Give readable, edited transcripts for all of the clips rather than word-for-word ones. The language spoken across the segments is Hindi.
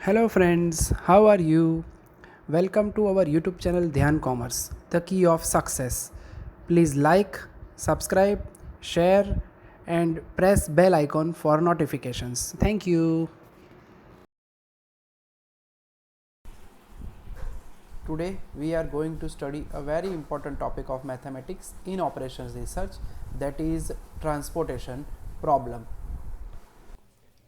Hello friends, how are you? Welcome to our YouTube channel Dhyan Commerce, the key of success. Please like, subscribe, share and press bell icon for notifications. Thank you. Today we are going to study a very important topic of mathematics in operations research, that is transportation problem.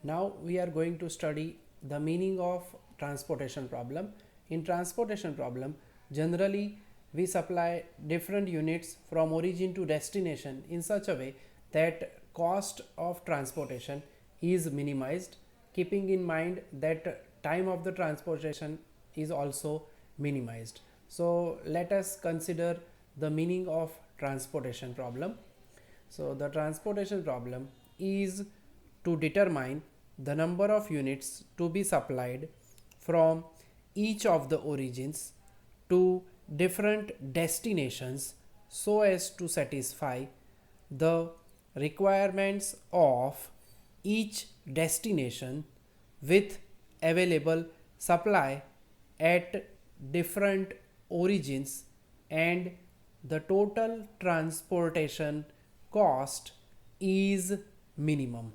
Now we are going to study the meaning of transportation problem. In transportation problem, generally we supply different units from origin to destination in such a way that cost of transportation is minimized, keeping in mind that time of the transportation is also minimized. So let us consider the meaning of transportation problem. So the transportation problem is to determine the number of units to be supplied from each of the origins to different destinations so as to satisfy the requirements of each destination with available supply at different origins, and the total transportation cost is minimum.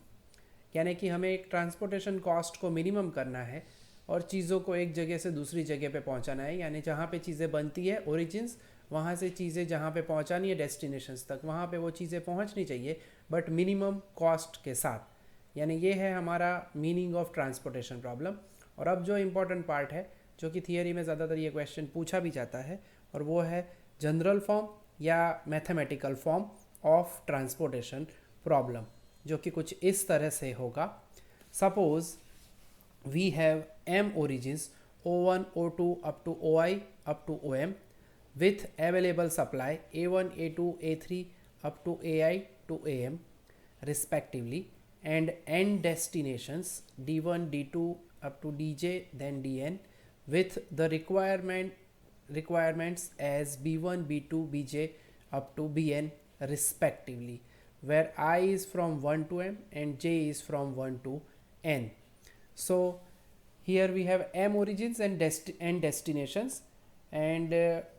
यानी कि हमें एक ट्रांसपोर्टेशन कॉस्ट को मिनिमम करना है और चीज़ों को एक जगह से दूसरी जगह पे पहुंचाना है, यानी जहाँ पे चीज़ें बनती है ओरिजिन्स, वहाँ से चीज़ें जहाँ पे पहुँचानी है डेस्टिनेशंस तक, वहाँ पे वो चीज़ें पहुँचनी चाहिए बट मिनिमम कॉस्ट के साथ। यानी ये है हमारा मीनिंग ऑफ ट्रांसपोर्टेशन प्रॉब्लम। और अब जो इम्पोर्टेंट पार्ट है, जो कि थियरी में ज़्यादातर ये क्वेश्चन पूछा भी जाता है, और वो है जनरल फॉर्म या mathematical form of transportation problem, जो कि कुछ इस तरह से होगा। Suppose we have m origins O1 O2 up to OI up to OM with available supply A1 A2 A3 up to AI to AM respectively, and n destinations D1 D2 up to DJ then DN with the requirements as B1 B2 BJ up to BN respectively, where I is from 1 to M and J is from 1 to N. So here we have M origins and destinations, and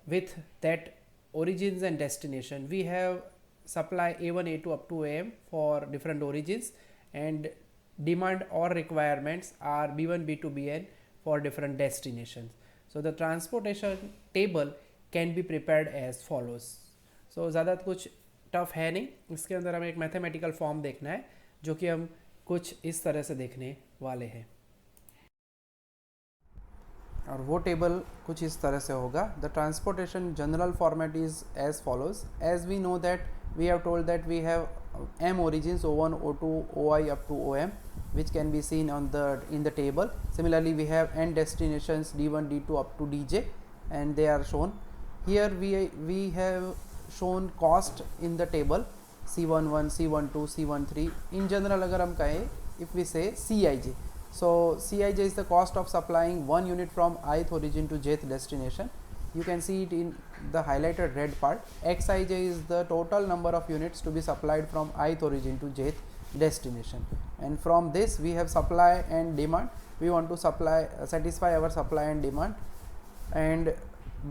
with that origins and destination we have supply A1 A2 up to AM for different origins, and demand or requirements are B1 B2 BN for different destinations. So the transportation table can be prepared as follows. So ज़्यादा कुछ टफ है नहीं, इसके अंदर हमें एक मैथमेटिकल फॉर्म देखना है जो कि हम कुछ इस तरह से देखने वाले हैं, और वो टेबल कुछ इस तरह से होगा. The transportation general format is as follows. As we know that we have told that we have m origins O1 O2 OI up to OM, which can be seen on in the table. Similarly we have n destinations D1 D2 up to DJ, and they are shown here. We have shown cost in the table C11 C12 C13. in general अगर हम कहें, if we say CIJ, so CIJ is the cost of supplying one unit from ith origin to jth destination. You can see it in the highlighted red part. Xij is the total number of units to be supplied from ith origin to jth destination, and from this we have supply and demand. We want to satisfy our supply and demand, and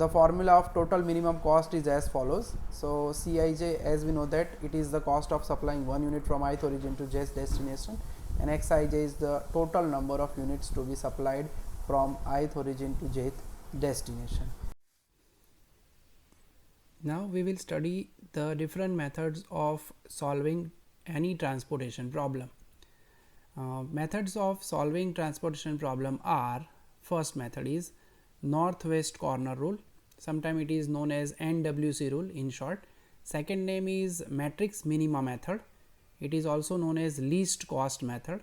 the formula of total minimum cost is as follows. So Cij, as we know that it is the cost of supplying one unit from ith origin to jth destination, and Xij is the total number of units to be supplied from ith origin to jth destination. Now we will study the different methods of solving any transportation problem. Methods of solving transportation problem are: first method is northwest corner rule, sometimes it is known as NWC rule in short. Second name is matrix minima method, it is also known as least cost method.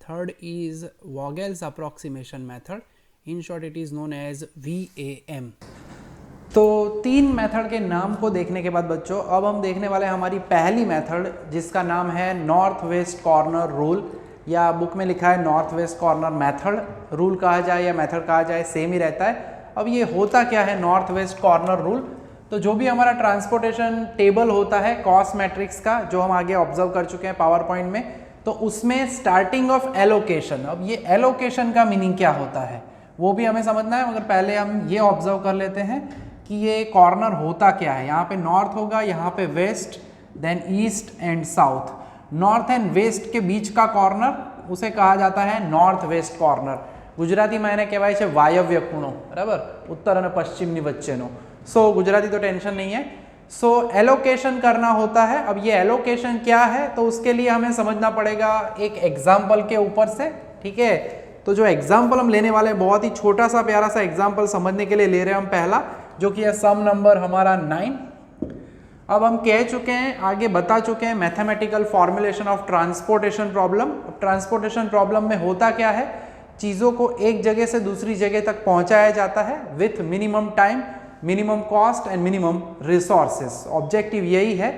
Third is Vogel's approximation method, in short it is known as VAM. तो तीन मेथड के नाम को देखने के बाद बच्चों, अब हम देखने वाले हैं हमारी पहली मेथड, जिसका नाम है नॉर्थ वेस्ट कॉर्नर रूल, या बुक में लिखा है north west corner method. Rule कहा जाए या मेथड कहा जाए, सेम ही रहता है. अब ये होता क्या है नॉर्थ वेस्ट कॉर्नर रूल? तो जो भी हमारा ट्रांसपोर्टेशन टेबल होता है कॉस्ट मैट्रिक्स का, जो हम आगे ऑब्जर्व कर चुके हैं पावर पॉइंट में, तो उसमें स्टार्टिंग ऑफ एलोकेशन, अब ये एलोकेशन का मीनिंग क्या होता है वो भी हमें समझना है, मगर पहले हम ये ऑब्जर्व कर लेते हैं कि ये कॉर्नर होता क्या है। यहाँ पे नॉर्थ होगा, यहाँ पे west, then east and south. North and west के बीच का कॉर्नर उसे कहा जाता है नॉर्थ वेस्ट कॉर्नर। ગુજરાતીમાં એને કહેવાય છે વાયવ્ય ખૂણો, બરાબર, ઉત્તર અને પશ્ચિમની વચ્ચેનો। સો ગુજરાતી તો ટેન્શન नहीं है। सो एलोकेशन करना होता है। अब ये एलोकेशन क्या है, तो उसके लिए हमें समझना पड़ेगा एक एग्जाम्पल के ऊपर से, ठीक है। तो जो एग्जाम्पल हम लेने वाले हैं बहुत ही छोटा सा प्यारा सा एग्जाम्पल समझने के लिए ले रहे हैं हम पहला, जो कि है सम नंबर हमारा 9। अब हम कह चुके हैं, आगे बता चुके हैं mathematical formulation of transportation problem. अब ट्रांसपोर्टेशन प्रॉब्लम में होता क्या है, चीज़ों को एक जगह से दूसरी जगह तक पहुंचाया जाता है with minimum time, minimum cost and minimum resources. Objective यही है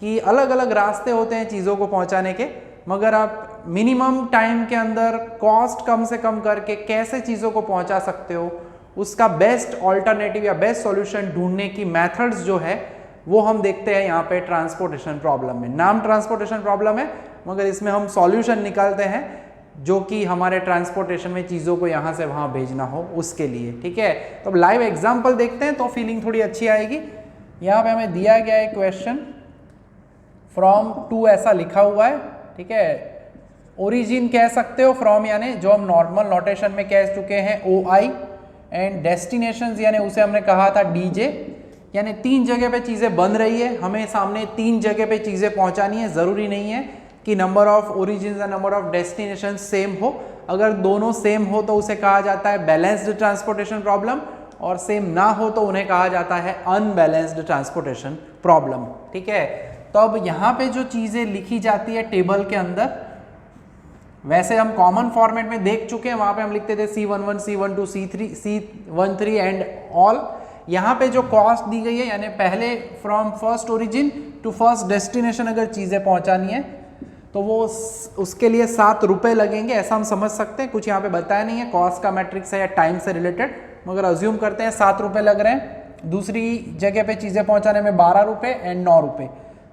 कि अलग अलग रास्ते होते हैं चीज़ों को पहुंचाने के, मगर आप मिनिमम टाइम के अंदर कॉस्ट कम से कम करके कैसे चीज़ों को पहुंचा सकते हो, उसका बेस्ट ऑल्टरनेटिव या बेस्ट सॉल्यूशन ढूंढने की मेथड्स जो है वो हम देखते हैं यहाँ पे ट्रांसपोर्टेशन प्रॉब्लम में। नाम ट्रांसपोर्टेशन प्रॉब्लम है, मगर इसमें हम सॉल्यूशन निकालते हैं जो कि हमारे ट्रांसपोर्टेशन में चीज़ों को यहाँ से वहाँ भेजना हो उसके लिए, ठीक है। तो अब लाइव एग्जांपल देखते हैं तो फीलिंग थोड़ी अच्छी आएगी। यहाँ पे हमें दिया गया है क्वेश्चन फ्रॉम टू, ऐसा लिखा हुआ है, ठीक है। ओरिजिन कह सकते हो, फ्रॉम यानी जो हम नॉर्मल नोटेशन में कह चुके हैं OI, एंड डेस्टिनेशंस यानी उसे हमने कहा था DJ, यानी 3 जगह पे चीज़ें बन रही है, हमें सामने 3 जगह पे चीज़ें पहुँचानी है। ज़रूरी नहीं है कि नंबर ऑफ ओरिजिन या नंबर ऑफ डेस्टिनेशन सेम हो, अगर दोनों सेम हो तो उसे कहा जाता है बैलेंस्ड ट्रांसपोर्टेशन प्रॉब्लम, और सेम ना हो तो उन्हें कहा जाता है अनबैलेंस्ड ट्रांसपोर्टेशन प्रॉब्लम, ठीक है। तो अब यहाँ पे जो चीज़ें लिखी जाती है टेबल के अंदर, वैसे हम कॉमन फॉर्मेट में देख चुके हैं, वहाँ पे हम लिखते थे C11, C12, C13 and all. यहाँ पे जो कॉस्ट दी गई है, यानी पहले from first origin to first destination अगर चीज़ें पहुँचानी है तो वो उसके लिए 7 रुपये लगेंगे, ऐसा हम समझ सकते हैं। कुछ यहाँ पे बताया नहीं है, कॉस्ट का मैट्रिक्स है या टाइम से रिलेटेड, मगर अज्यूम करते हैं 7 रुपये लग रहे हैं। दूसरी जगह पे चीज़ें पहुँचाने में 12 रुपये एंड 9 रुपये,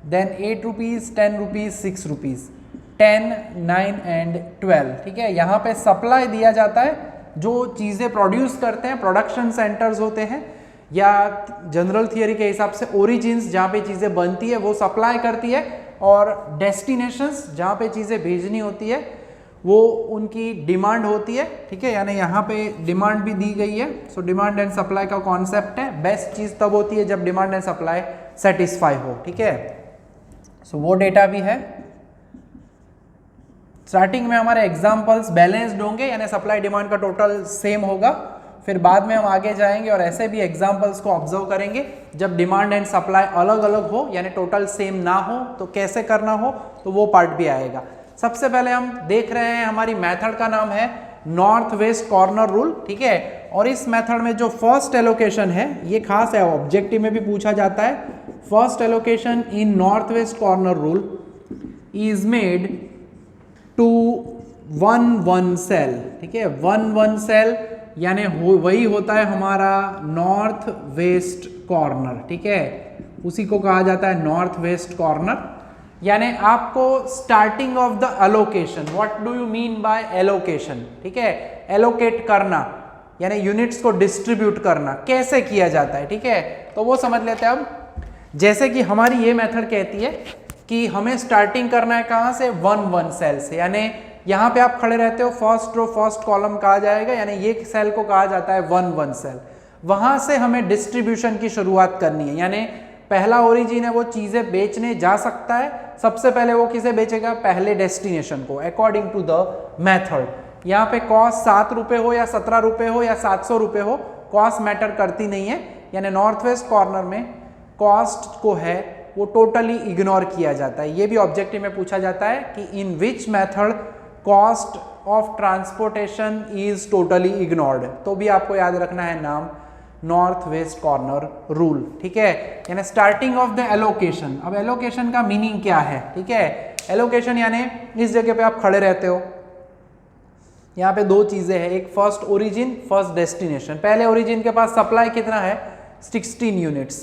then 8 rupees, 10 rupees, 6 rupees, 10, 9 and 12, ठीक है। यहाँ पे सप्लाई दिया जाता है, जो चीज़ें प्रोड्यूस करते हैं प्रोडक्शन सेंटर्स होते हैं, या जनरल थियरी के हिसाब से ओरिजिन्स जहाँ पे चीज़ें बनती है वो सप्लाई करती है, और डेस्टिनेशंस जहाँ पे चीज़ें भेजनी होती है वो उनकी डिमांड होती है, ठीक है। यानी यहाँ पे डिमांड भी दी गई है। सो डिमांड एंड सप्लाई का कॉन्सेप्ट है, बेस्ट चीज़ तब होती है जब डिमांड एंड सप्लाई सेटिस्फाई हो, ठीक है। सो वो डेटा भी है। स्टार्टिंग में हमारे एग्जाम्पल्स बैलेंस्ड होंगे, यानी सप्लाई डिमांड का टोटल सेम होगा। फिर बाद में हम आगे जाएंगे और ऐसे भी एग्जाम्पल्स को ऑब्जर्व करेंगे जब डिमांड एंड सप्लाई अलग अलग हो, यानी टोटल सेम ना हो तो कैसे करना हो, तो वो पार्ट भी आएगा। सबसे पहले हम देख रहे हैं, हमारी मेथड का नाम है नॉर्थ वेस्ट कॉर्नर रूल, ठीक है। और इस मेथड में जो फर्स्ट एलोकेशन है, ये खास है, ऑब्जेक्टिव में भी पूछा जाता है। First allocation in north west corner rule is made to 1 cell, ठीक है। 1 सेल यानी वही होता है हमारा नॉर्थ वेस्ट कॉर्नर, ठीक है। उसी को कहा जाता है नॉर्थ वेस्ट कॉर्नर। यानी आपको starting of the allocation, what do you mean by allocation, ठीक है। एलोकेट करना यानी यूनिट्स को डिस्ट्रीब्यूट करना कैसे किया जाता है, ठीक है। तो वो समझ लेते हैं अब। जैसे कि हमारी ये मेथड कहती है कि हमें स्टार्टिंग करना है कहाँ से, 1 सेल से, यानी यहाँ पे आप खड़े रहते हो, फर्स्ट रो फर्स्ट कॉलम कहा जाएगा, यानी ये सेल को कहा जाता है 1 सेल। वहां से हमें डिस्ट्रीब्यूशन की शुरुआत करनी है, यानी पहला ओरिजिन है वो चीजें बेचने जा सकता है। सबसे पहले वो किसे बेचेगा, पहले डेस्टिनेशन को, अकॉर्डिंग टू द मेथड। यहाँ पे कॉस्ट 7 रुपये हो या 17 रुपये हो या 700 रुपये हो, कॉस्ट मैटर करती नहीं है। यानी नॉर्थ वेस्ट कॉर्नर में कॉस्ट को है वो टोटली इग्नोर किया जाता है। ये भी ऑब्जेक्टिव में पूछा जाता है कि in which method cost of transportation is totally ignored, तो भी आपको याद रखना है नाम नॉर्थ वेस्ट कॉर्नर रूल, ठीक है। यानी स्टार्टिंग ऑफ द एलोकेशन। अब एलोकेशन का मीनिंग क्या है, ठीक है। एलोकेशन यानी इस जगह पे आप खड़े रहते हो, यहाँ पे 2 चीजें हैं, एक फर्स्ट ओरिजिन, फर्स्ट डेस्टिनेशन। पहले ओरिजिन के पास सप्लाई कितना है, 16 यूनिट्स।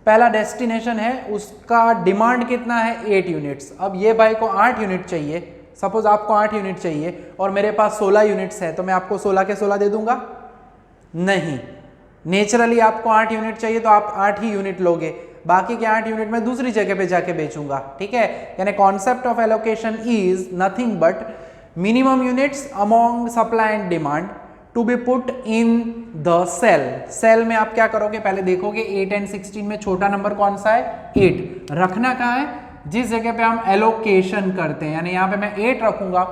पहला डेस्टिनेशन है, उसका डिमांड कितना है, 8 यूनिट्स। अब ये भाई को 8 यूनिट चाहिए, सपोज आपको 8 यूनिट चाहिए और मेरे पास 16 यूनिट्स है, तो मैं आपको 16 के 16 दे दूंगा? नहीं, नेचुरली आपको 8 यूनिट चाहिए तो आप 8 ही यूनिट लोगे, बाकी के 8 यूनिट मैं दूसरी जगह पे जाके बेचूंगा। ठीक है, यानी concept of allocation is nothing but minimum units among supply and demand to be put in the cell. Cell में आप क्या करोगे, पहले देखोगे 8 एंड 16 में छोटा नंबर कौन सा है? 8। रखना कहाँ है? जिस जगह पे हम एलोकेशन करते हैं, यानी यहाँ पे मैं 8 रखूंगा।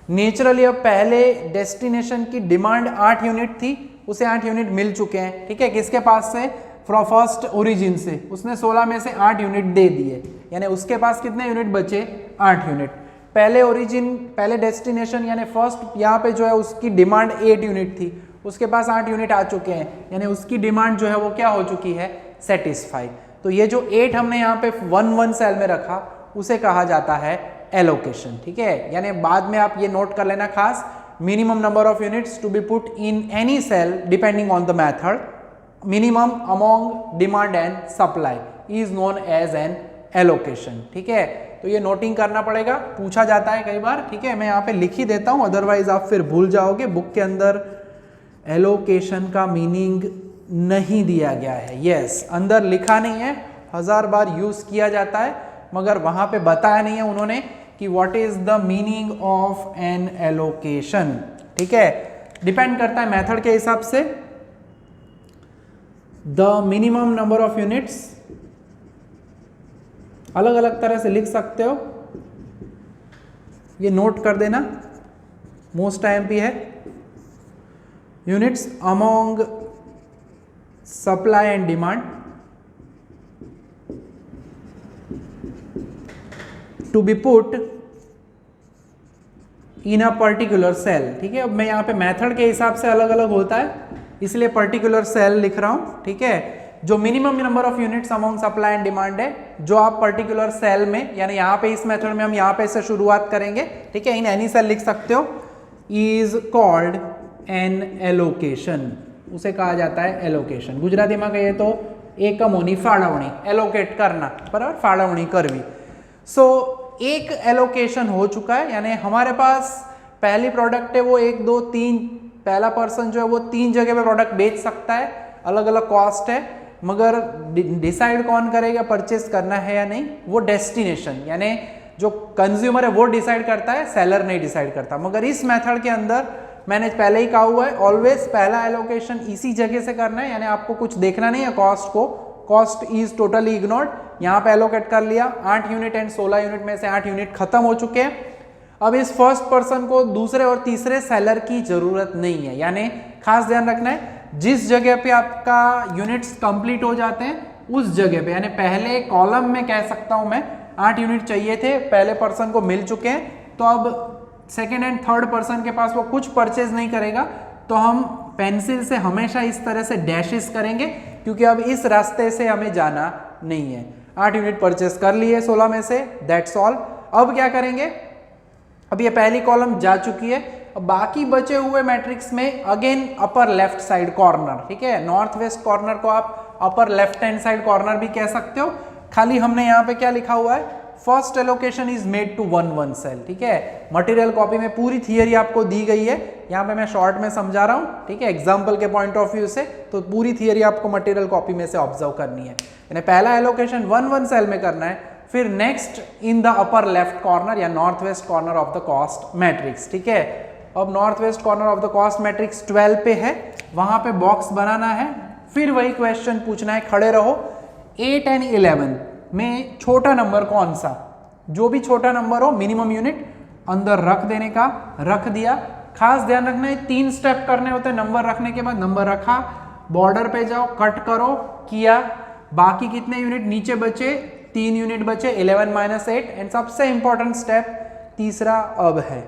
नेचुरली अब पहले डेस्टिनेशन की डिमांड 8 यूनिट थी, उसे 8 यूनिट मिल चुके हैं। ठीक है, किसके पास से? फ्रॉम फर्स्ट ओरिजिन से, उसने 16 में से 8 यूनिट दे दिए, यानी उसके पास कितने यूनिट बचे? 8 यूनिट। पहले ओरिजिन, पहले डेस्टिनेशन यानी फर्स्ट यहाँ पे जो है उसकी डिमांड 8 यूनिट थी, उसके पास 8 यूनिट आ चुके हैं, यानी उसकी डिमांड जो है वो क्या हो चुकी है? सेटिस्फाई। तो ये जो 8 हमने यहाँ पे 1 सेल में रखा उसे कहा जाता है एलोकेशन। ठीक है, यानी बाद में आप ये नोट कर लेना खास, minimum number of units to be put in any cell depending on the method, minimum among demand and supply is known as an allocation. ठीक है, तो ये नोटिंग करना पड़ेगा, पूछा जाता है कई बार। ठीक है, मैं यहाँ पे लिख ही देता हूँ, अदरवाइज आप फिर भूल जाओगे। बुक के अंदर एलोकेशन का मीनिंग नहीं दिया गया है। यस, अंदर लिखा नहीं है, 1000 बार यूज किया जाता है, मगर वहां पे बताया नहीं है उन्होंने कि what is the meaning of N allocation. ठीक है, डिपेंड करता है मेथड के हिसाब से। The minimum number of units अलग अलग तरह से लिख सकते हो, ये नोट कर देना, मोस्ट IMP है। Units among supply and demand to be put in a particular cell. ठीक है, अब मैं यहाँ पे मेथड के हिसाब से अलग अलग होता है, इसलिए पर्टिकुलर सेल लिख रहा हूं। ठीक है, जो minimum number of units among supply and demand है, जो आप पर्टिकुलर सेल में, यानी यहाँ पे इस मेथड में हम यहाँ पे से शुरुआत करेंगे। ठीक है, इन एनी सेल लिख सकते हो, इज कॉल्ड एन एलोकेशन, उसे कहा जाता है एलोकेशन। गुजराती में कहिए तो एकमोनी फाड़वणी, एलोकेट करना, बराबर, फाड़वणी करवी। सो एक एलोकेशन हो चुका है, यानी हमारे पास पहली प्रोडक्ट है वो 1 2 3, पहला पर्सन जो है वो 3 जगह पे प्रोडक्ट बेच सकता है, अलग अलग कॉस्ट है, मगर डिसाइड कौन करेगा परचेस करना है या नहीं, वो डेस्टिनेशन यानी जो कंज्यूमर है वो डिसाइड करता है, सेलर नहीं डिसाइड करता। मगर इस मेथड के अंदर मैंने पहले ही कहा हुआ है, ऑलवेज पहला एलोकेशन इसी जगह से करना है, यानी आपको कुछ देखना नहीं है कॉस्ट को, कॉस्ट इज टोटली इग्नोर्ड। यहाँ पे एलोकेट कर लिया, 8 यूनिट एंड 16 यूनिट में से 8 यूनिट खत्म हो चुके हैं। अब इस फर्स्ट पर्सन को दूसरे और तीसरे सेलर की जरूरत नहीं है, यानी खास ध्यान रखना है, जिस जगह पे आपका यूनिट्स कंप्लीट हो जाते हैं उस जगह पे, यानी पहले कॉलम में कह सकता हूं मैं 8 यूनिट चाहिए थे, पहले पर्सन को मिल चुके हैं, तो अब सेकेंड एंड थर्ड पर्सन के पास वो कुछ परचेज नहीं करेगा, तो हम पेंसिल से हमेशा इस तरह से डैशेस करेंगे, क्योंकि अब इस रास्ते से हमें जाना नहीं है। 8 यूनिट परचेस कर लिए 16 में से, दैट्स ऑल। अब क्या करेंगे, अब ये पहली कॉलम जा चुकी है, अब बाकी बचे हुए मैट्रिक्स में again upper left side corner, ठीक है, नॉर्थ वेस्ट कॉर्नर को आप upper left hand side corner भी कह सकते हो। खाली हमने यहाँ पे क्या लिखा हुआ है, first allocation is made to 1 cell, ठीक है। मटेरियल कॉपी में पूरी थियरी आपको दी गई है, यहाँ पे मैं शॉर्ट में समझा रहा हूँ, ठीक है, एग्जाम्पल के पॉइंट ऑफ व्यू से, तो पूरी थियरी आपको मटेरियल कॉपी में से ऑब्जर्व करनी है। यानी पहला एलोकेशन 1 सेल में करना है, फिर next in the upper left corner या north west corner of the cost matrix, ठीक है। अब north west corner of the cost matrix 12 पे है, वहां पे बॉक्स बनाना है, फिर वही क्वेश्चन पूछना है, खड़े रहो। 8 एंड 11 में छोटा नंबर कौन सा, जो भी छोटा नंबर हो मिनिमम यूनिट अंदर रख देने का, रख दिया। खास ध्यान रखना है 3 स्टेप करने होते हैं नंबर रखने के बाद, नंबर रखा, बॉर्डर पे जाओ, कट करो, किया, बाकी कितने यूनिट नीचे बचे, 3 यूनिट बचे, 11 - 8, एंड सबसे इंपॉर्टेंट स्टेप तीसरा अब है,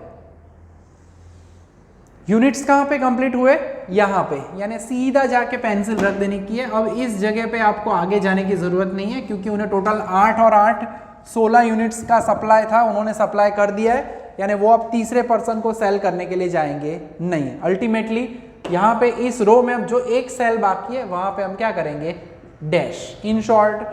यूनिट्स कहां पे कंप्लीट हुए, यहां पे, यानी सीधा जाके पेंसिल रख देने की है। अब इस जगह पे आपको आगे जाने की जरूरत नहीं है, क्योंकि उन्हें टोटल 8 और 8 16 यूनिट्स का सप्लाई था, उन्होंने सप्लाई कर दिया है, यानी वो अब तीसरे पर्सन को सेल करने के लिए जाएंगे नहीं। अल्टीमेटली यहाँ पे इस रो में अब जो एक सेल बाकी है वहां पे हम क्या करेंगे, डैश। इन शॉर्ट,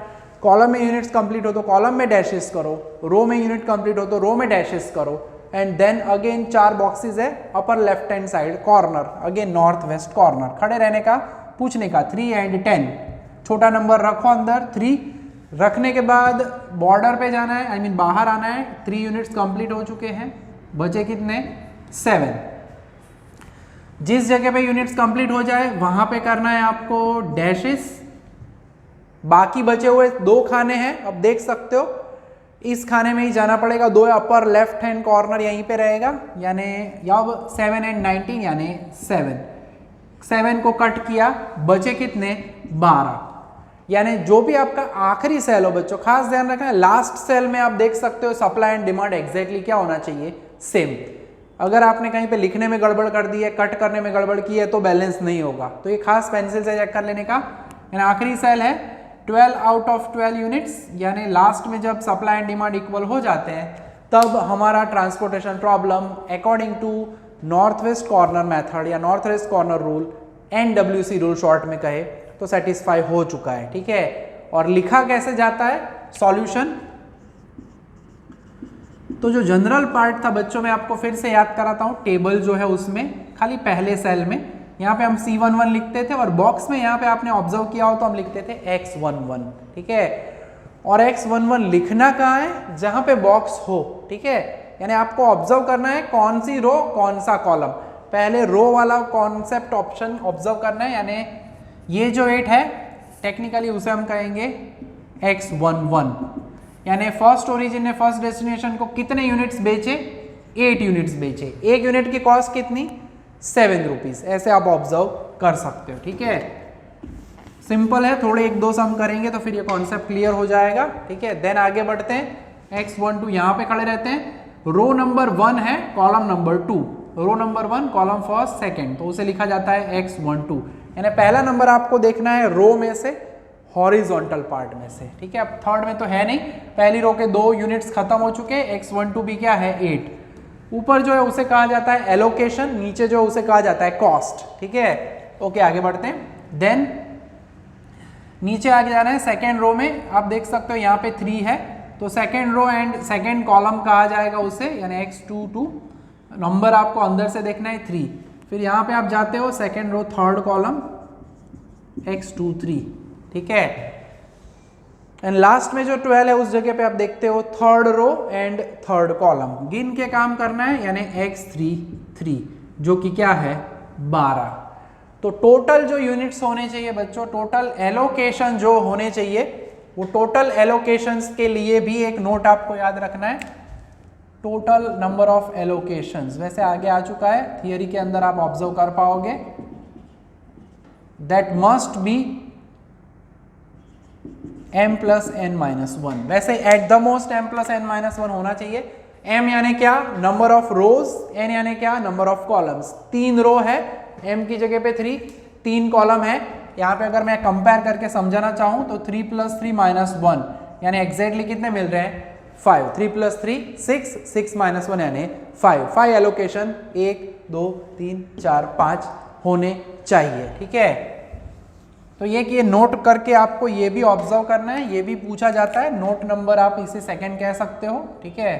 कॉलम में यूनिट्स कंप्लीट हो तो कॉलम में डैशेस करो, रो में यूनिट कंप्लीट हो तो रो में डैशेस करो, एंड देन अगेन 4 बॉक्सेस है upper left hand side corner, again north west corner, खड़े रहने का, पूछने का 3 and 10, छोटा नंबर रखो अंदर 3, रखने के बाद बॉर्डर पे जाना है, आई मीन बाहर आना है, 3 यूनिट्स कंप्लीट हो चुके हैं, बचे कितने 7। जिस जगह पे यूनिट्स कंप्लीट हो जाए वहां पे करना है आपको डैशेस। बाकी बचे हुए 2 खाने हैं, अब देख सकते हो इस खाने में ही जाना पड़ेगा, 2 अपर लेफ्ट हैंड कॉर्नर यहीं पे रहेगा, यानी अब 7 and 19 यानी 7 को कट किया, बचे कितने 12, यानी जो भी आपका आखिरी सेल हो बच्चों, खास ध्यान रखना लास्ट सेल में आप देख सकते हो सप्लाई एंड डिमांड एग्जैक्टली क्या होना चाहिए, सेम। अगर आपने कहीं पे लिखने में गड़बड़ कर दी है, कट करने में गड़बड़ की है तो बैलेंस नहीं होगा, तो ये खास पेंसिल से चेक कर लेने का। यानी आखिरी सेल है 12 आउट ऑफ 12 यूनिट्स, यानी लास्ट में जब सप्लाई एंड डिमांड इक्वल हो जाते हैं तब हमारा transportation problem according to north west corner method या north west corner rule, NWC rule short में कहे तो सेटिस्फाई हो चुका है, ठीक है। और लिखा कैसे जाता है सॉल्यूशन, तो जो जनरल पार्ट था बच्चों में आपको फिर से याद कराता हूं, टेबल जो है उसमें खाली पहले सेल में यहाँ पे हम C11 लिखते थे और बॉक्स में यहाँ पे आपने ऑब्जर्व किया हो तो हम लिखते थे X11, ठीक है। और X11 लिखना कहाँ है, जहां पे बॉक्स हो, ठीक है। यानी आपको ऑब्जर्व करना है कौन सी रो कौन सा कॉलम, पहले रो वाला कॉन्सेप्ट ऑप्शन ऑब्जर्व करना है, यानी ये जो 8 है टेक्निकली उसे हम कहेंगे X11, यानी फर्स्ट ओरिजिन ने फर्स्ट डेस्टिनेशन को कितने यूनिट्स बेचे, 8 यूनिट्स बेचे, 1 यूनिट की कॉस्ट कितनी 7 रुपीज, ऐसे आप ऑब्जर्व कर सकते हो, ठीक है। सिंपल है, थोड़े 1-2 सम करेंगे तो फिर ये कॉन्सेप्ट क्लियर हो जाएगा, ठीक है। देन आगे बढ़ते हैं, X12 यहाँ पे खड़े रहते हैं, रो नंबर 1 है column number 2, row number 1 column first second, तो उसे लिखा जाता है X12, यानी पहला नंबर आपको देखना है रो में से, हॉरिजॉन्टल पार्ट में से, ठीक है। अब थर्ड में तो है नहीं, पहली रो के 2 यूनिट्स खत्म हो चुके, X12 भी क्या है 8, ऊपर जो है उसे कहा जाता है एलोकेशन, नीचे जो है उसे कहा जाता है कॉस्ट, ठीक है। ओके आगे बढ़ते हैं, देन नीचे आगे जाना है सेकेंड रो में, आप देख सकते हो यहाँ पे 3 है, तो second row and second column कहा जाएगा उसे, यानी X22, नंबर आपको अंदर से देखना है 3, फिर यहाँ पे आप जाते हो second row third column X23, ठीक है। एंड लास्ट में जो 12 है उस जगह पे आप देखते हो third row and third column, गिन के काम करना है, यानी X33 जो कि क्या है 12। तो टोटल जो यूनिट्स होने चाहिए बच्चों, टोटल एलोकेशन जो होने चाहिए, वो टोटल एलोकेशंस के लिए भी एक नोट आपको याद रखना है, टोटल नंबर ऑफ एलोकेशंस। वैसे आगे आ चुका है, थियरी के अंदर आप ऑब्जर्व कर पाओगे, that must be m + n-1, वैसे at the most m + n-1 होना चाहिए। m यानी क्या, नंबर ऑफ रोज, n यानी क्या, नंबर ऑफ कॉलम्स। 3 रो है, m की जगह पे 3, 3 कॉलम है। यहाँ पे अगर मैं कंपेयर करके समझाना चाहूँ तो 3 + 3 - 1 यानी एग्जैक्टली कितने मिल रहे हैं 5, 3 + 3 6, 6 - 1 यानी 5 एलोकेशन 1 2 3 4 5 होने चाहिए, ठीक है। तो ये कि ये नोट करके आपको ये भी ऑब्जर्व करना है, ये भी पूछा जाता है, नोट नंबर आप इसे सेकंड कह सकते हो, ठीक है।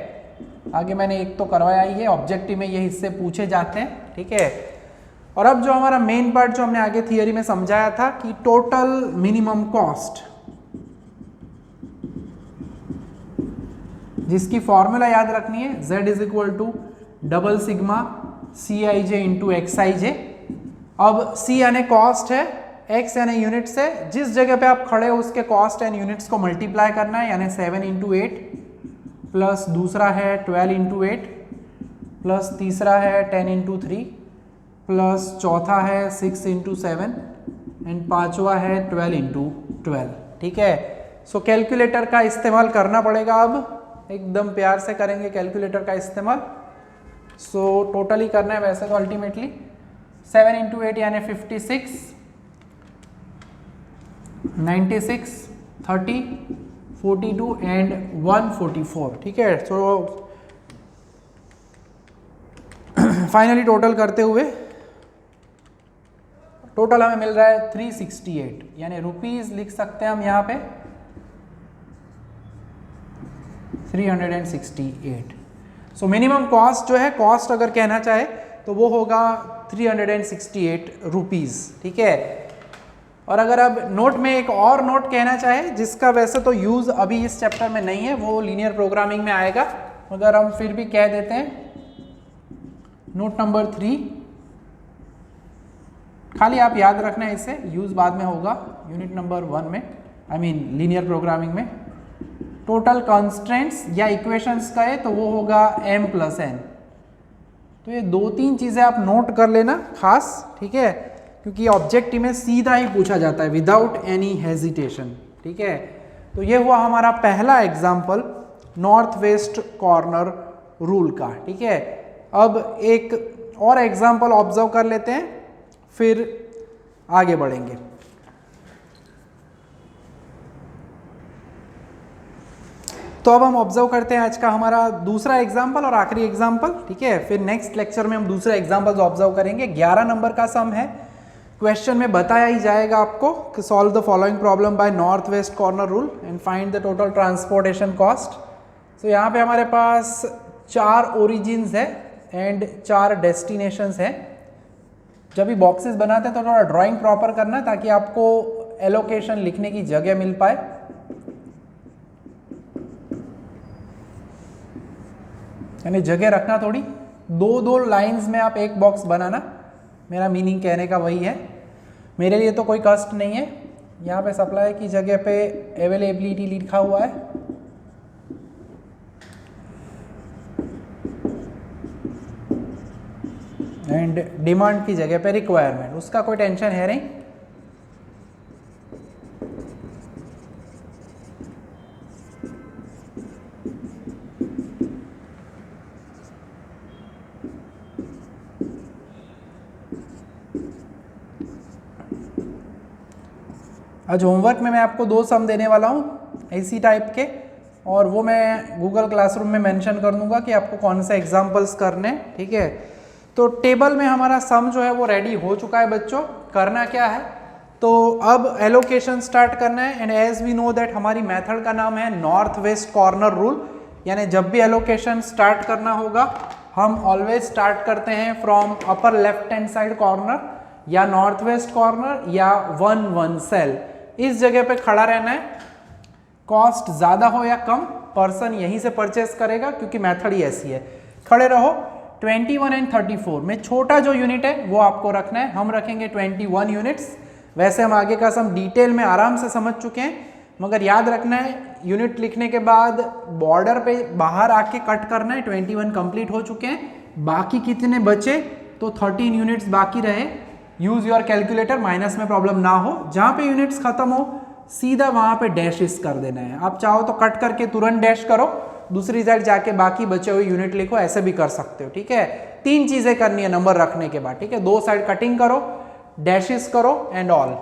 आगे मैंने एक तो करवाया ही है, ऑब्जेक्टिव में ये हिस्से पूछे जाते हैं, ठीक है। और अब जो हमारा मेन पार्ट जो हमने आगे थियरी में समझाया था कि टोटल मिनिमम कॉस्ट, जिसकी फॉर्मूला याद रखनी है, Z = double sigma Cij × Xij। अब C यानी कॉस्ट है, X यानी यूनिट्स है, जिस जगह पे आप खड़े हो उसके कॉस्ट एंड यूनिट्स को मल्टीप्लाई करना है, यानी 7 × 8 प्लस दूसरा है 12 × 8 प्लस तीसरा है 10 × 3 प्लस चौथा है 6 × 7 एंड पांचवा है 12 × 12, ठीक है। सो कैलकुलेटर का इस्तेमाल करना पड़ेगा, अब एकदम प्यार से करेंगे कैलकुलेटर का इस्तेमाल। सो टोटली करना है वैसे तो अल्टीमेटली 7 × 8 यानी 56, 96, 30, 42 एंड 144, ठीक है। सो फाइनली टोटल करते हुए टोटल हमें मिल रहा है 368, यानी रुपीज लिख सकते हैं हम यहाँ पे 368। सो मिनिमम कॉस्ट जो है, कॉस्ट अगर कहना चाहे तो वो होगा 368 रुपीज़, ठीक है। और अगर अब नोट में एक और नोट कहना चाहे जिसका वैसे तो यूज़ अभी इस चैप्टर में नहीं है, वो लीनियर प्रोग्रामिंग में आएगा, मगर हम फिर भी कह देते हैं नोट नंबर 3, खाली आप याद रखना है, इसे यूज़ बाद में होगा यूनिट नंबर 1 में, आई मीन लीनियर प्रोग्रामिंग में। टोटल कॉन्स्टेंट्स या इक्वेशंस का है तो वो होगा m+n। तो ये 2-3 चीज़ें आप नोट कर लेना खास, ठीक है, क्योंकि ऑब्जेक्टिव में सीधा ही पूछा जाता है विदाउट एनी हेजिटेशन, ठीक है। तो ये हुआ हमारा पहला example north west corner rule का, ठीक है। अब एक और एग्जाम्पल ऑब्जर्व कर लेते हैं, फिर आगे बढ़ेंगे। तो अब हम ऑब्जर्व करते हैं आज का हमारा दूसरा एग्जाम्पल और आखिरी एग्जाम्पल, ठीक है। फिर नेक्स्ट लेक्चर में हम दूसरा एग्जाम्पल्स ऑब्जर्व करेंगे। 11 नंबर का सम है, क्वेश्चन में बताया ही जाएगा आपको कि solve the following problem by north west corner rule and find the total transportation cost. तो यहाँ पे हमारे पास 4 ओरिजिन्स है एंड 4 डेस्टिनेशंस है। जब भी बॉक्सेस बनाते हैं तो थोड़ा ड्राइंग प्रॉपर करना ताकि आपको एलोकेशन लिखने की जगह मिल पाए। यानी जगह रखना थोड़ी, 2-2 लाइंस में आप एक बॉक्स बनाना, मेरा मीनिंग कहने का वही है। मेरे लिए तो कोई कष्ट नहीं है, यहाँ पे सप्लाई की जगह पे अवेलेबिलिटी लिखा हुआ है, एंड डिमांड की जगह पे रिक्वायरमेंट, उसका कोई टेंशन है नहीं। आज होमवर्क में मैं आपको 2 सम देने वाला हूँ इसी टाइप के, और वो मैं गूगल क्लासरूम में मेंशन कर दूंगा कि आपको कौन से एग्जाम्पल्स करने हैं, ठीक है। तो टेबल में हमारा सम जो है वो रेडी हो चुका है बच्चों। करना क्या है, तो अब एलोकेशन स्टार्ट करना है, and as we know that हमारी मेथड का नाम है नॉर्थ वेस्ट कॉर्नर रूल। यानी जब भी एलोकेशन स्टार्ट करना होगा हम ऑलवेज स्टार्ट करते हैं from upper left hand side corner या नॉर्थ वेस्ट कॉर्नर या 1 सेल, इस जगह पे खड़ा रहना है। कॉस्ट ज़्यादा हो या कम, पर्सन यहीं से परचेस करेगा क्योंकि मेथड ही ऐसी है। खड़े रहो। 21 एंड 34 में छोटा जो यूनिट है वो आपको रखना है, हम रखेंगे 21 यूनिट्स। वैसे हम आगे का सम डिटेल में आराम से समझ चुके हैं, मगर याद रखना है यूनिट लिखने के बाद बॉर्डर पे बाहर आके कट करना है। 21 कंप्लीट हो चुके हैं, बाकी कितने बचे, तो 13 यूनिट्स बाकी रहे। यूज योर कैलकुलेटर, माइनस में प्रॉब्लम ना हो, जहाँ पे यूनिट्स खत्म हो सीधा वहाँ पे डैशेस कर देना है। आप चाहो तो कट करके तुरंत डैश करो, दूसरी साइड जाके बाकी बचे हुए यूनिट लिखो, ऐसे भी कर सकते हो, ठीक है। 3 चीजें करनी है नंबर रखने के बाद, ठीक है। 2 साइड कटिंग करो, डैशेस करो एंड ऑल।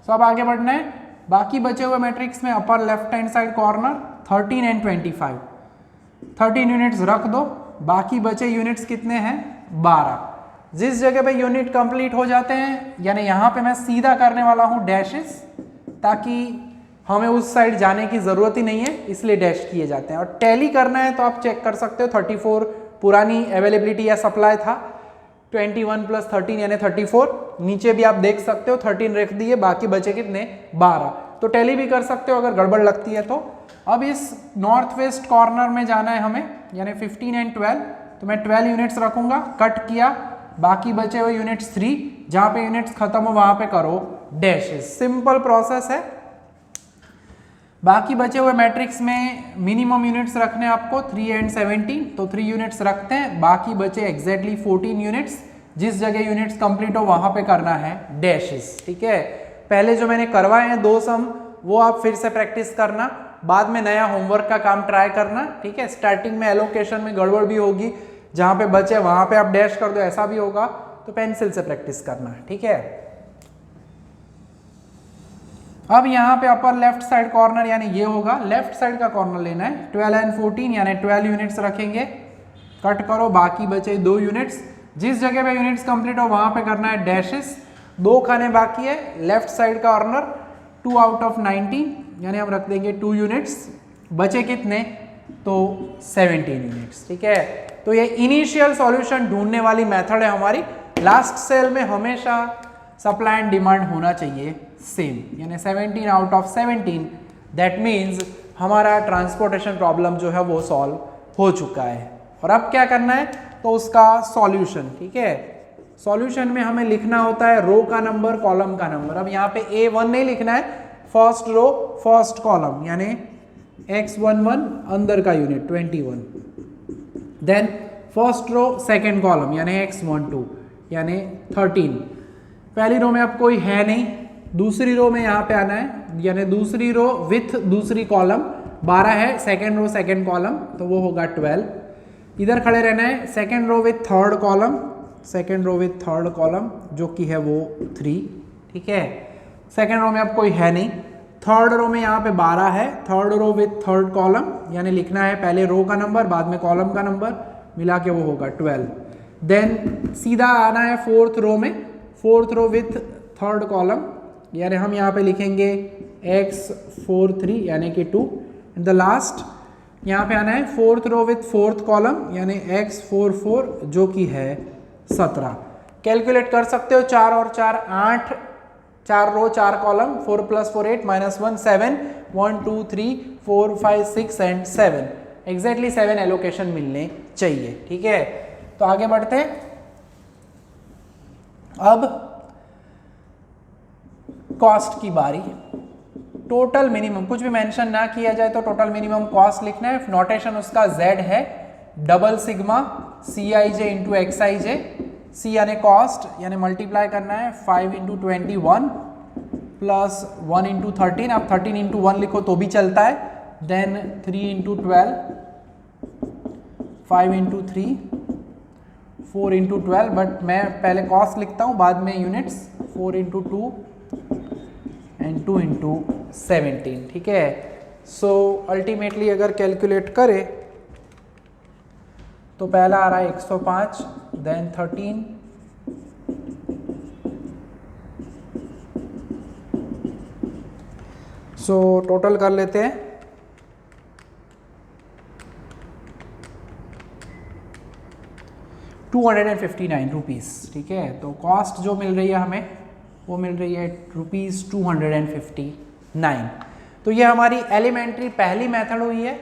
सब आगे बढ़ना है। बाकी बचे हुए मैट्रिक्स में upper left hand side corner 13 and 25, 13 units रख दो। बाकी बचे यूनिट्स कितने हैं, 12। जिस जगह पे यूनिट कंप्लीट हो जाते हैं, यानी यहाँ पे मैं सीधा करने वाला हूँ डैशेस, ताकि हमें उस साइड जाने की ज़रूरत ही नहीं है, इसलिए डैश किए जाते हैं। और टैली करना है तो आप चेक कर सकते हो, 34 पुरानी अवेलेबिलिटी या सप्लाई था, 21 + 13 यानी 34। नीचे भी आप देख सकते हो 13 रख दिए, बाकी बचे कितने, 12। तो टैली भी कर सकते हो अगर गड़बड़ लगती है तो। अब इस नॉर्थ वेस्ट कॉर्नर में जाना है हमें, यानी 15 एंड 12, तो मैं 12 यूनिट्स रखूंगा, कट किया, बाकी बचे हुए यूनिट्स 3, जहां पे यूनिट्स खत्म हो वहां पे करो डैशेस। सिंपल प्रोसेस है। बाकी बचे हुए मैट्रिक्स में मिनिमम यूनिट्स रखने आपको 3 एंड 17, तो 3 यूनिट्स रखते हैं, बाकी बचे एग्जैक्टली 14 यूनिट्स। जिस जगह यूनिट्स कंप्लीट हो वहां पे करना है डैशेस, ठीक है। पहले जो मैंने करवाए हैं 2 सम, वो आप फिर से प्रैक्टिस करना, बाद में नया होमवर्क का काम ट्राई करना, ठीक है। स्टार्टिंग में एलोकेशन में गड़बड़ भी होगी, जहां पे बचे वहां पे आप डैश कर दो, ऐसा भी होगा, तो पेंसिल से प्रैक्टिस करना, ठीक है। अब यहाँ पे अपर लेफ्ट साइड कॉर्नर यानी ये होगा, लेफ्ट साइड का कॉर्नर लेना है। 12 एंड 14 यानी 12 यूनिट्स रखेंगे, कट करो, बाकी बचे 2 यूनिट्स। जिस जगह पे यूनिट्स कंप्लीट हो वहां पे करना है डैशेस। 2 खाने बाकी है, लेफ्ट साइड का कॉर्नर 2 आउट ऑफ 19 यानी हम रख देंगे 2 यूनिट्स। बचे कितने, तो 17 यूनिट्स, ठीक है। तो ये इनिशियल सॉल्यूशन ढूंढने वाली मेथड है हमारी। लास्ट सेल में हमेशा सप्लाई एंड डिमांड होना चाहिए सेम, यानी 17 आउट ऑफ 17। दैट मीन्स हमारा ट्रांसपोर्टेशन प्रॉब्लम जो है वो सॉल्व हो चुका है। और अब क्या करना है, तो उसका सॉल्यूशन, ठीक है। सॉल्यूशन में हमें लिखना होता है रो का नंबर, कॉलम का नंबर। अब यहाँ पे A1 नहीं लिखना है, फर्स्ट रो फर्स्ट कॉलम, यानी x11 अंदर का unit 21, then first row second column यानी x12 यानी 13। पहली रो में अब कोई है नहीं, दूसरी रो में यहाँ पे आना है, यानी दूसरी रो विथ दूसरी कॉलम 12 है, सेकेंड रो सेकेंड कॉलम तो वो होगा 12। इधर खड़े रहना है, second row with third column, second row with third column जो कि है वो 3, ठीक है। सेकेंड रो में अब कोई है नहीं, थर्ड रो में यहाँ पे 12 है, third row with third column, यानी लिखना है पहले रो का नंबर बाद में कॉलम का नंबर, मिला के वो होगा 12। देन सीधा आना है फोर्थ रो में, fourth row with third column, यानी हम यहाँ पे लिखेंगे x43 यानी कि 2। द लास्ट यहाँ पे आना है fourth row with fourth column यानी x44 जो कि है 17। कैलकुलेट कर सकते हो, 4 और 4 8, 4 रो 4 कॉलम, 4 + 4 8 -1 7, 1 2 3 4 5 6 एंड 7, एग्जैक्टली 7 एलोकेशन मिलने चाहिए, ठीक है। तो आगे बढ़ते हैं। अब कॉस्ट की बारी। टोटल मिनिमम कुछ भी मेंशन ना किया जाए तो टोटल मिनिमम कॉस्ट लिखना है। नोटेशन उसका Z है, double sigma CIJ into XIJ। C यानी कॉस्ट, यानी मल्टीप्लाई करना है 5 × 21 प्लस 1 × 13। आप 13 × 1 लिखो तो भी चलता है। देन 3 × 12, 5 × 3, 4 × 12, बट मैं पहले कॉस्ट लिखता हूँ बाद में यूनिट्स। 4 × 2 एंड 2 × 17, ठीक है। सो अल्टीमेटली अगर कैलकुलेट करें तो पहला आ रहा है 105, देन 13, सो टोटल कर लेते हैं। ₹259, ठीक है। तो कॉस्ट जो मिल रही है हमें वो मिल रही है ₹259। तो ये हमारी एलिमेंट्री पहली मेथड हुई है।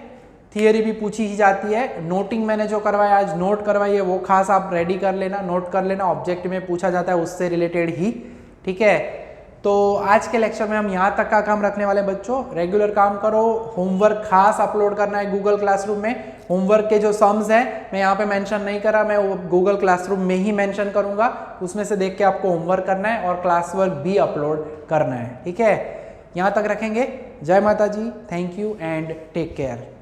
थियरी भी पूछी ही जाती है। नोटिंग मैंने जो करवाया आज, नोट करवाई है, वो खास आप रेडी कर लेना, नोट कर लेना, ऑब्जेक्ट में पूछा जाता है उससे रिलेटेड ही, ठीक है। तो आज के लेक्चर में हम यहाँ तक का काम रखने वाले बच्चों। रेगुलर काम करो, होमवर्क खास अपलोड करना है गूगल क्लासरूम में। होमवर्क के जो सम्स हैं मैं यहाँ पे मेंशन नहीं करा, मैं वो गूगल क्लासरूम में ही मेंशन करूंगा, उसमें से देख के आपको होमवर्क करना है और क्लास वर्क भी अपलोड करना है, ठीक है। यहाँ तक रखेंगे। जय माता जी, thank you and take care.